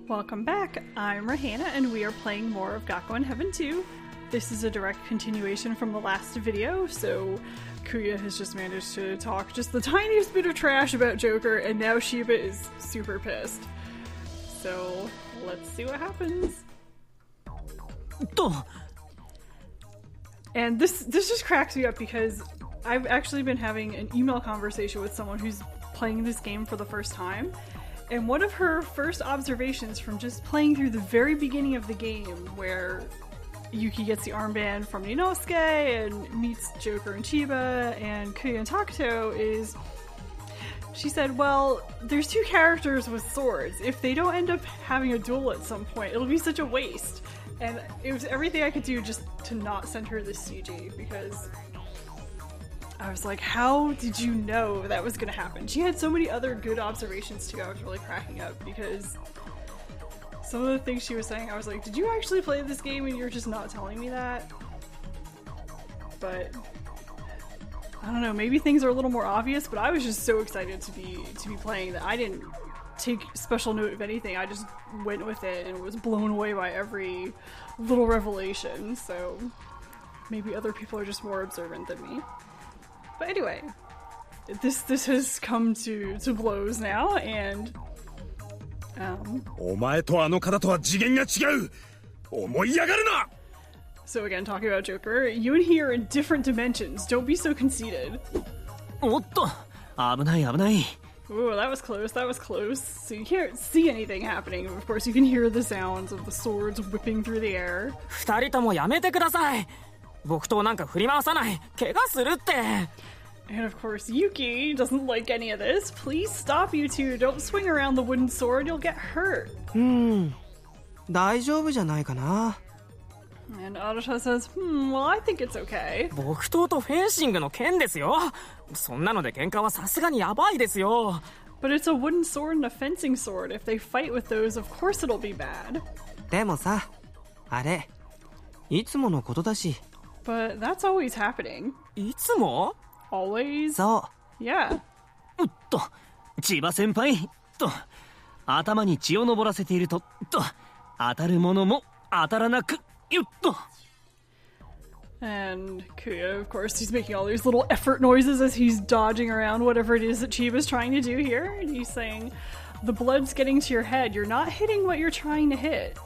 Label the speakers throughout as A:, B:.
A: Welcome back, I'm Rahana and we are playing more of Gakuen Heaven 2. This is a direct continuation from the last video, so Kuya has just managed to talk just the tiniest bit of trash about Joker, and now Shiba is super pissed. So, let's see what happens. And this just cracks me up because I've actually been having an email conversation with someone who's playing this game for the first time. And one of her first observations from just playing through the very beginning of the game, where Yuki gets the armband from Inosuke and meets Joker and Chiba and Kuya and Takuto, is she said, well, there's two characters with swords. If they don't end up having a duel at some point, it'll be such a waste. And it was everything I could do just to not send her this CG, because I was like, how did you know that was going to happen? She had so many other good observations too. I was really cracking up because some of the things she was saying, I was like, did you actually play this game and you're just not telling me that? But I don't know, maybe things are a little more obvious, but I was just so excited to be playing that I didn't take special note of anything. I just went with it and was blown away by every little revelation. So maybe other people are just more observant than me. But anyway, this has come to blows now, and so again, talking about Joker, you and he are in different dimensions. Don't be so conceited. Ooh, that was close, that was close. So you can't see anything happening, but of course you can hear the sounds of the swords whipping through the air. And of course, Yuki doesn't like any of this. Please stop, you two. Don't swing around the wooden sword, you'll get hurt. And Arata says, well, I think it's okay. But it's a wooden sword and a fencing sword. If they fight with those, of course it'll be bad. But that's always happening. Always? Yeah. And Kuya, of course, he's making all these little effort noises as he's dodging around whatever it is that Chiba's trying to do here. And he's saying, the blood's getting to your head. You're not hitting what you're trying to hit.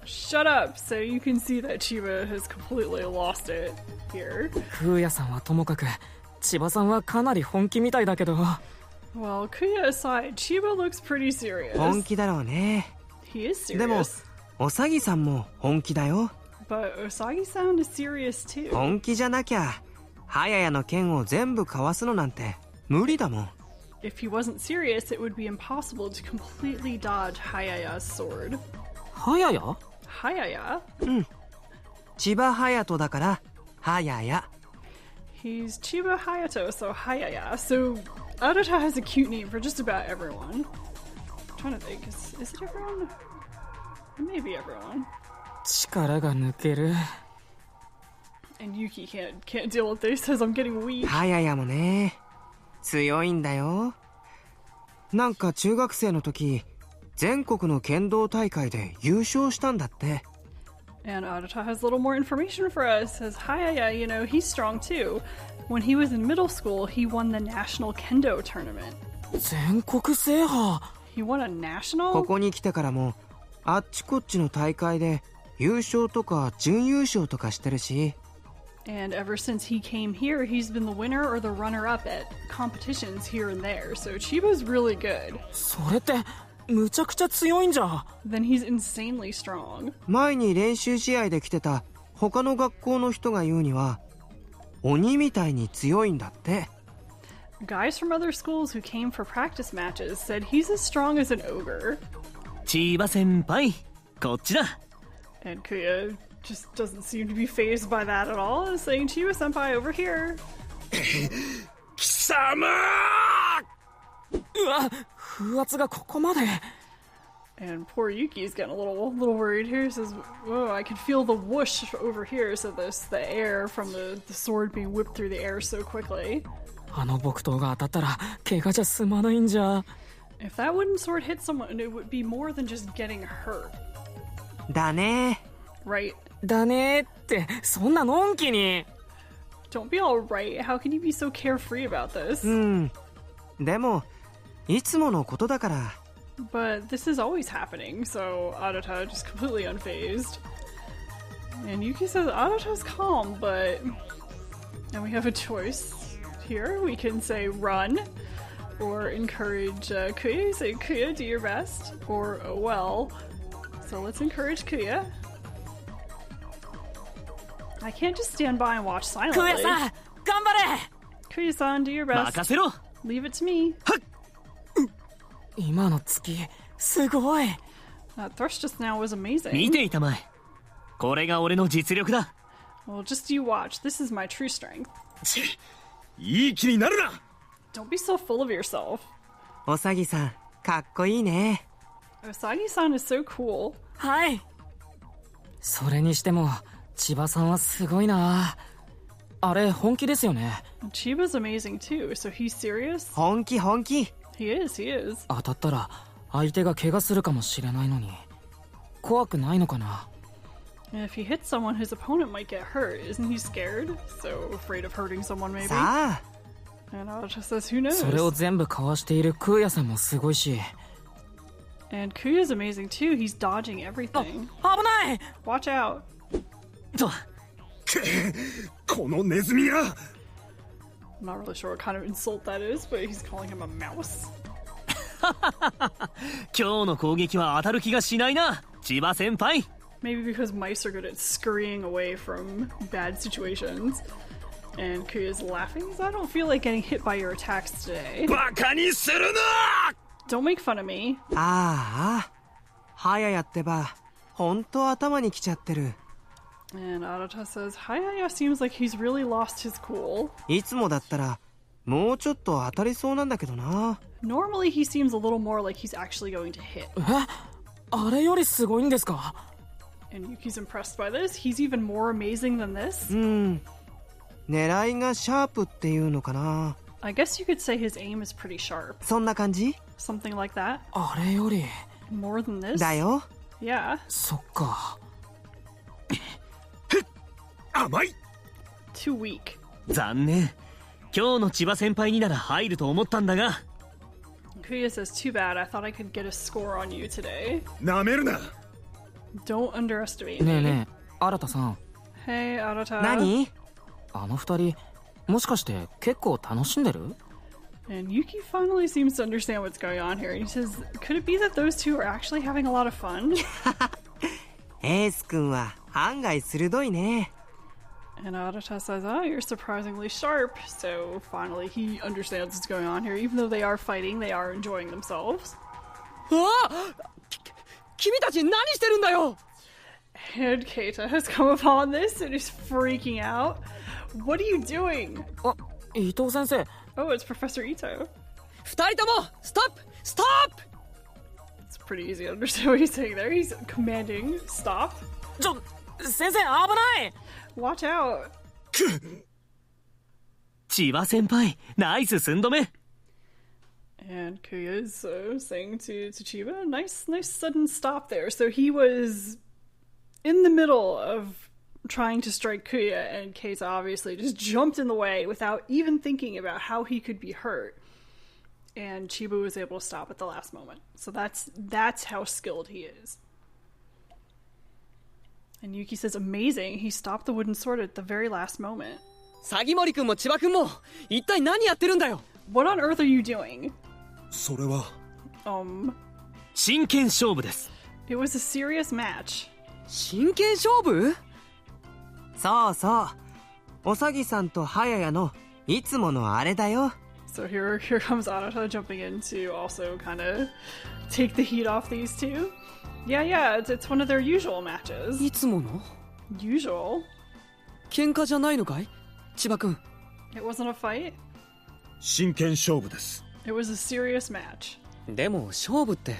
A: Shut up! So you can see that Chiba has completely lost it here. Well, Kuya aside, Chiba looks pretty serious. He is serious. But Usagi-san is serious too. If he wasn't serious, it would be impossible to completely dodge Hayaya's sword. Hayaya? Hayaya? Chiba Hayato だから Hayaya. He's Chiba Hayato, so Hayaya. So Arata has a cute name for just about everyone. I'm trying to think, is it everyone? Maybe everyone. And Yuki can't deal with this, says I'm getting weak. Hayaya もね、強いんだよ。なんか中学生の時、全国の剣道大会で優勝したんだって。And Arata has a little more information for us. Says, Hayaya, you know, he's strong too. When he was in middle school, he won the national kendo tournament. 全国制覇? He won a national? ここに来てからも、あっちこっちの大会で優勝とか準優勝とかしてるし。And ever since he came here, he's been the winner or the runner-up at competitions here and there. So Chiba's really good. それってむちゃくちゃ強いんじゃ。Then he's insanely strong. 前に練習試合で来てた他の学校の人が言うには鬼みたいに強いんだって。Guys from other schools who came for practice matches said he's as strong as an ogre. 千葉先輩、こっちだ。And Kuya just doesn't seem to be fazed by that at all, and saying Chiba senpai over here. 貴様! うわ、風圧がここまで。And poor Yuki's getting a little worried here. He says, "Whoa, I can feel the whoosh over here." So the air from the sword being whipped through the air so quickly. あの木刀が当たったら怪我じゃ済まないんじゃ。
B: If that wooden sword hit someone, it would be more than just getting hurt.
A: だね
B: Right?
C: だねって、そんなのんきに。
B: Don't be all right. How can you be so carefree about this?
A: でもいつものことだから
B: But this is always happening, so Arata just completely unfazed. And Yuki says Arata's calm, but... And we have a choice here. We can say run, or encourage Kuya. Say, Kuya, do your best. Or, oh well. So let's encourage Kuya. I can't just stand by and watch silently.
C: Kuya-san, 頑張れ!
B: Kuya-san, do your best.
D: 任せろ!
B: Leave it to me.
C: 今の突き、すごい。
B: That thrust just now was amazing.
D: 見ていたまえ。これが俺の実力だ。
B: Well, just you watch. This is my true strength.
D: いい気になるな。
B: Don't be so full of yourself.
A: おさぎさんかっこいいね
B: Usagi-san is so cool.
C: はい。それにしても、千葉さんはすごいな。あれ、本気ですよね。
B: Chiba's amazing too, so he's serious?
A: 本気
B: He is.
C: 当たったら、相手が怪我するかもしれないのに。怖くないのかな。
B: And if he hits someone, his opponent might get hurt. Isn't he scared? So afraid of hurting someone, maybe?
A: さあ
B: And Arata says, who knows?
C: それを全部かわしているクーヤさんもすごいし。
B: And Kuya's amazing too. He's dodging everything.
C: 危ない!
B: Watch out.
D: とこのネズミが
B: I'm not really sure what kind of insult that is, but he's calling him a mouse.
D: 今日の攻撃は当たる気がしないな千葉先輩
B: Maybe because mice are good at scurrying away from bad situations. And Kuya's laughing. I don't feel like getting hit by your attacks today.
D: バカにするな
B: Don't make fun of me.
A: ああはややってばほんと頭にきちゃってる
B: And Arata says, Hayaya seems like he's really lost his cool.
A: いつもだったらもうちょっと当たりそうなんだけどな
B: Normally he seems a little more like he's actually going to hit.
C: あれよりすごいんですか?
B: And Yuki's impressed by this. He's even more amazing than this.
A: 狙いがシャープっていうのかな
B: I guess you could say his aim is pretty sharp.
A: そんな感じ
B: Something like that.
C: あれより。
B: More than this.
A: だよ
B: Yeah.
C: そっか。
D: 甘い
B: Too weak.
D: 残念今日の千葉先輩になら入ると思ったんだが
B: Kuya says, too bad. I thought I could get a score on you today.
D: なめるな
B: Don't underestimate
C: ねえ
B: me.
C: ねえ、新田さん。
B: Hey, Arata.
A: 何
C: あの二人、もしかして結構楽しんでる?
B: And Yuki finally seems to understand what's going on here. And he says, could it be that those two are actually having a lot of fun?
A: エース君は案外鋭いね
B: And Arata says, oh, you're surprisingly sharp. So finally he understands what's going on here. Even though they are fighting, they are enjoying themselves.
C: 君たち何してるんだよ!
B: And Keta has come upon this and is freaking out. What are you doing?
C: あ、伊藤先生。
B: Oh, it's Professor Ito.
C: 二人とも、ストップ! ストップ!
B: It's pretty easy to understand what he's saying there. He's commanding, stop.
C: 先生、危ない!
B: Watch out.
D: 千葉先輩ナイス寸止め
B: And Kuya is saying to Chiba, nice sudden stop there. So he was in the middle of trying to strike Kuya, and Keta obviously just jumped in the way without even thinking about how he could be hurt. And Chiba was able to stop at the last moment. So that's how skilled he is. And Yuki says, amazing, he stopped the wooden sword at the very last moment.
C: 詐森くんも千葉くんも、一体何やってるんだよ!
B: What on earth are you doing?
D: それは真剣勝負です
B: It was a serious match.
C: 真剣勝負?
A: そうそうおさぎさんとはややのいつものあれだよ
B: So here comes Arata jumping in to also kind of take the heat off these two. Yeah, it's one of their usual matches.
C: いつもの?
B: Usual?
C: 喧嘩じゃないのかい?千葉くん。
B: It wasn't a fight?
D: 真剣勝負です
B: It was a serious match.
C: でも勝負って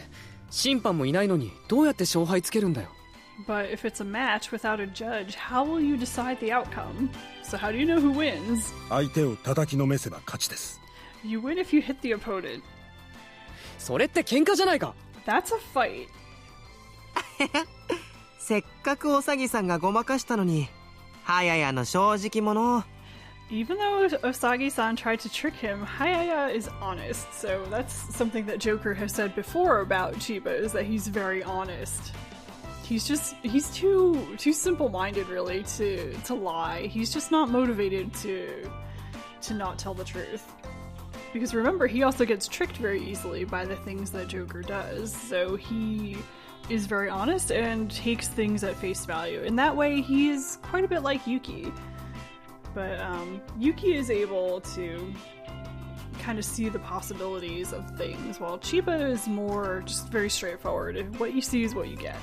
C: 審判もいないのにどうやって勝敗つけるんだよ?
B: But if it's a match without a judge, how will you decide the outcome? So how do you know who wins?
D: 相手を叩きのめせば勝ちです
B: You win if you hit the opponent.
E: それって喧嘩じゃないか。
B: That's a fight.
A: せっかくおさぎさんがごまかしたのに、はややの正直者。
B: Even though Osagi-san tried to trick him, Hayaya is honest. So that's something that Joker has said before about Chiba, is that he's very honest. He's too simple-minded, really, to lie. He's just not motivated to not tell the truth. Because remember, he also gets tricked very easily by the things that Joker does. So he is very honest and takes things at face value. In that way, he is quite a bit like Yuki. But Yuki is able to kind of see the possibilities of things, while Chiba is more just very straightforward. What you see is what you get.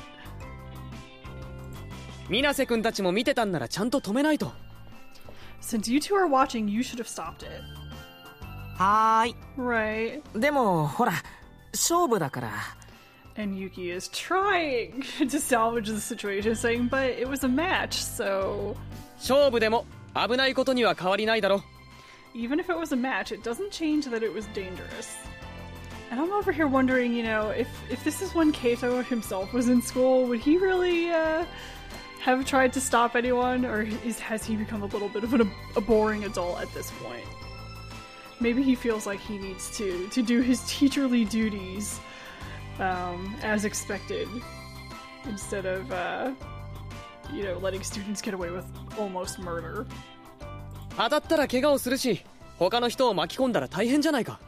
E: 水瀬くんたちも見てたんならちゃんと止めないと。
B: Since you two are watching, you should have stopped it.
A: はーい。
B: Right.
C: でもほら勝負だから。
B: And Yuki is trying to salvage the situation, saying, but it was a match, so...
E: 勝負でも危ないことには変わりないだろ。
B: Even if it was a match, it doesn't change that it was dangerous. And I'm over here wondering, you know, if this is when Keita himself was in school, would he really have tried to stop anyone? Or has he become a little bit of a boring adult at this point? Maybe he feels like he needs to do his teacherly duties as expected, instead of, you know, letting students get away with almost murder.
E: 当たったら怪我をするし、他の人を巻き込んだら大変じゃないか。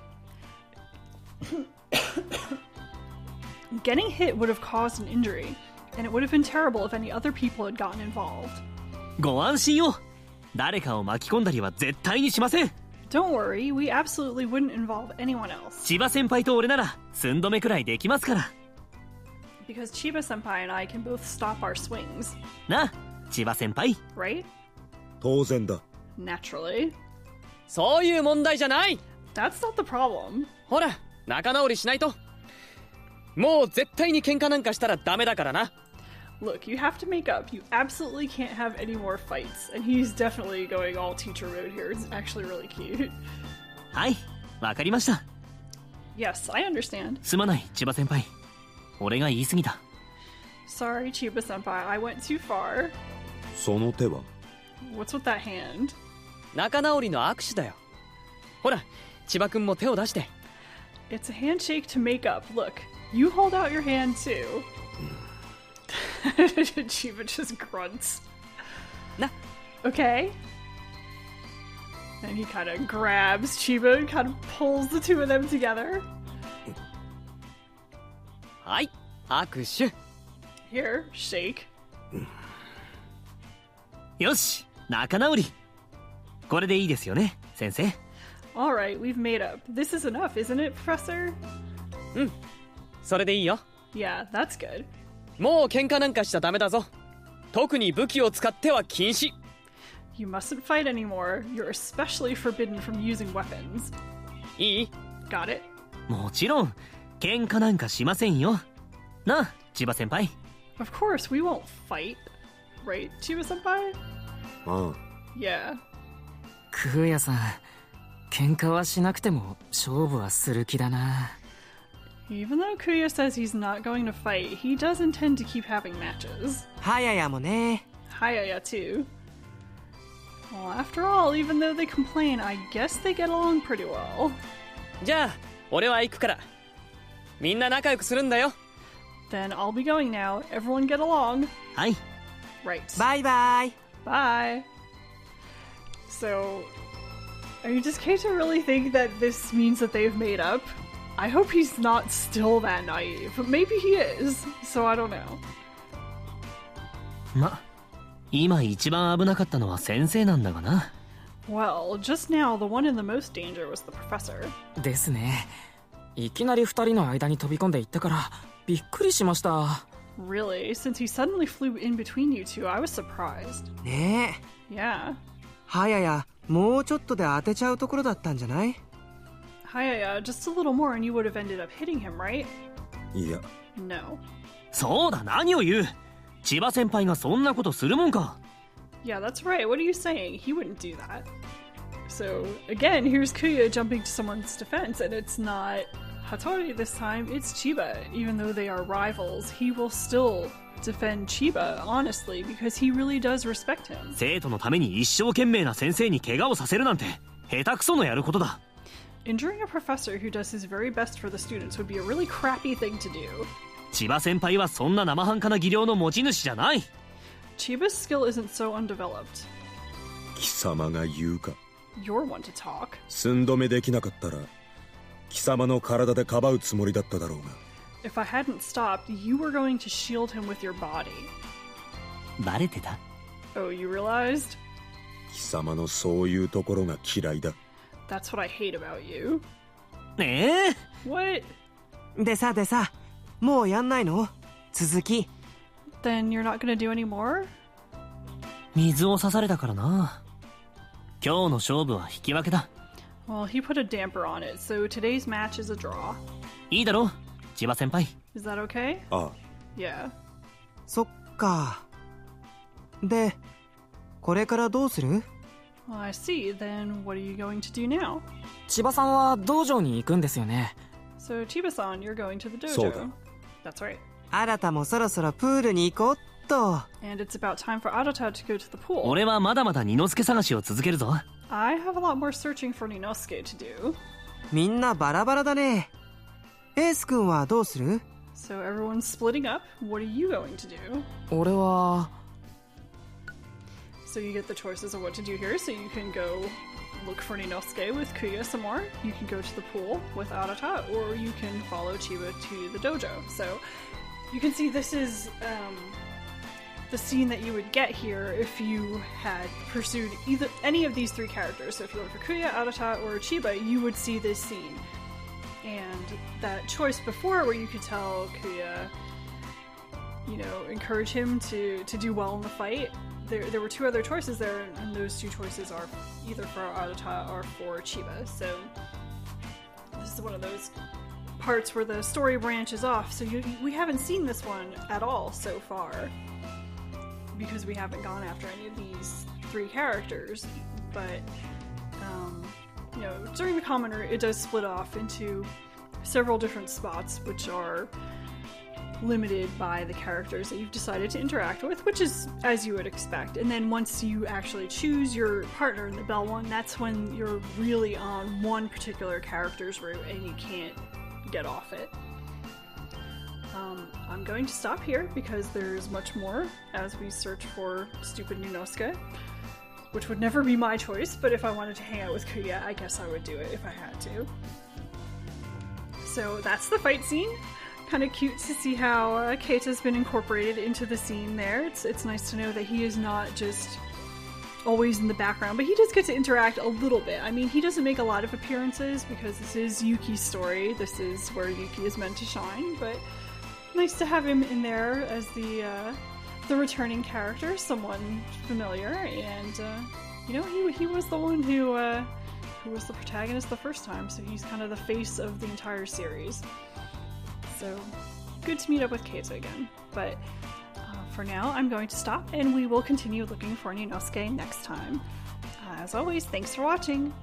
B: Getting hit would have caused an injury, and it would have been terrible if any other people had gotten involved.
D: ご安心を。誰かを巻き込んだりは絶対にしません。
B: Don't worry, we absolutely wouldn't involve anyone else.
D: 千葉先輩と俺なら寸止めくらいできますから。
B: Because Chiba-senpai and I can both stop our swings.
D: な、千葉先輩。
B: Right?
F: 当然だ。
B: Naturally.
E: そういう問題じゃない。
B: That's not the problem.
E: ほら、仲直りしないと。もう絶対に喧嘩なんかしたらダメだからな。
B: Look, you have to make up. You absolutely can't have any more fights. And he's definitely going all teacher mode here. It's actually really cute.
D: はい、わかりました。
B: Yes, I understand.
D: すまない、千葉先輩。俺が言い過ぎた。
B: Sorry, Chiba-senpai. I went too far.
F: その手は
B: What's with that hand?
E: 仲直りの握手だよ。ほら、千葉くんも手を出して。
B: It's a handshake to make up. Look, you hold out your hand too. Chiba just grunts.
E: Nah.
B: Okay. And he kind of grabs Chiba and kind of pulls the two of them together.
E: はい、握手。
B: Here, shake.
D: よし、仲直り。これでいいですよね、先生。
B: Alright, we've made up. This is enough, isn't it, Professor?
E: うん、それでいいよ。
B: Yeah, that's good.
E: もう喧嘩なんかしちゃダメだぞ。特に武器を使っては禁止。
B: You mustn't fight anymore. You're especially forbidden from using weapons.
E: いい？
B: Got it?
D: もちろん、喧嘩なんかしませんよ。なあ、千葉先輩。
B: Of course, we won't fight. Right, Chiba-senpai?
F: ああ。
B: Yeah.
C: クーヤさん、喧嘩はしなくても勝負はする気だな。
B: Even though Kuya says he's not going to fight, he does intend to keep having matches.
A: はややもね。
B: Hayaya too. Well, after all, even though they complain, I guess they get along pretty well.
E: じゃあ、俺は行くから。みんな仲良くするんだよ。
B: Then I'll be going now. Everyone get along.
D: はい。
B: Right.
A: バイバイ。
B: Bye. So, I mean, does Keita really think that this means that they've made up? I hope he's not still that naive, but maybe he is, so I don't know.
D: ま、今一番危なかったのは先生なんだがな。
B: Well, just now, the one in the most danger was the professor.
C: ですね。いきなり二人の間に飛び込んでいったからびっくりしました。
B: Really? Since he suddenly flew in between you two, I was surprised.
A: ねえ。
B: Yeah.
A: はやや、もうちょっとで当てちゃうところだったんじゃない？
B: Hayaya, just a little more and you would have ended up hitting him, right?
F: いや。
B: No.
D: そうだ、何を言う。千葉先輩がそんなことするもんか。
B: Yeah, that's right. What are you saying? He wouldn't do that. So, again, here's Kuya jumping to someone's defense, and it's not Hattori this time, it's Chiba. Even though they are rivals, he will still defend Chiba honestly because he really does respect him.
D: 生徒のために一生懸命な先生に怪我をさせるなんて下手くそのやることだ。
B: Injuring a professor who does his very best for the students would be a really crappy thing to do.
D: 千葉先輩はそんな生半可な技量の持ち主じゃない。
B: Chiba's skill isn't so undeveloped.
F: 貴様が言うか。
B: You're one to talk.
F: 寸止めできなかったら貴様の体でかばうつもりだっただろうが。
B: If I hadn't stopped, you were going to shield him with your body.
D: バレてた？
B: Oh, you realized?
F: 貴様のそういうところが嫌いだ。
B: That's what I hate about you. What?
A: でさ、もうやんないの？続き。
B: Then you're not gonna do any more?
D: 水を刺されたからな。今日の勝負は引き分けだ。
B: Well, he put a damper on it, so today's match is a draw.
D: いいだろ、千葉先輩。
B: Is that okay?
F: ああ。
B: Yeah.
A: そっか。で、これからどうする？
B: Well, I see. Then what are you going to do now?
C: 千葉さんは道場に行くんですよね。
B: So, Chiba-san, you're going to the dojo.
F: そうだ。
B: That's right.
A: 新たもそろそろプールに行こうっと。
B: And it's about time for Arata to go to the pool.
D: 俺はまだまだ二之助探しを続けるぞ。
B: I have a lot more searching for Ninosuke to do.
A: みんなバラバラだね。エース君はどうする？
B: So everyone's splitting up. What are you going to do?
C: 俺は
B: So you get the choices of what to do here. So you can go look for Ninosuke with Kuya some more. You can go to the pool with Arata, or you can follow Chiba to the dojo. So you can see this is the scene that you would get here if you had pursued either any of these three characters. So if you look for Kuya, Arata, or Chiba, you would see this scene. And that choice before where you could tell Kuya, you know, encourage him to do well in the fight, there were two other choices there, and those two choices are either for Arata or for Chiba. So this is one of those parts where the story branches off. So we haven't seen this one at all so far, because we haven't gone after any of these three characters. But you know, during the commenter, it does split off into several different spots, which are limited by the characters that you've decided to interact with, which is as you would expect. And then once you actually choose your partner in the Bell one, that's when you're really on one particular character's route and you can't get off it. I'm going to stop here because there's much more as we search for stupid Ninosuke, which would never be my choice, but if I wanted to hang out with Kuya, I guess I would do it if I had to. So that's the fight scene. Kind of cute to see how Keta's been incorporated into the scene there. It's nice to know that he is not just always in the background, but he does get to interact a little bit. I mean, he doesn't make a lot of appearances because this is Yuki's story. This is where Yuki is meant to shine, but nice to have him in there as the returning character, someone familiar, and you know, he was the one who was the protagonist the first time, so he's kind of the face of the entire series. So good to meet up with Keta again. But for now, I'm going to stop, and we will continue looking for Ninosuke next time. As always, thanks for watching!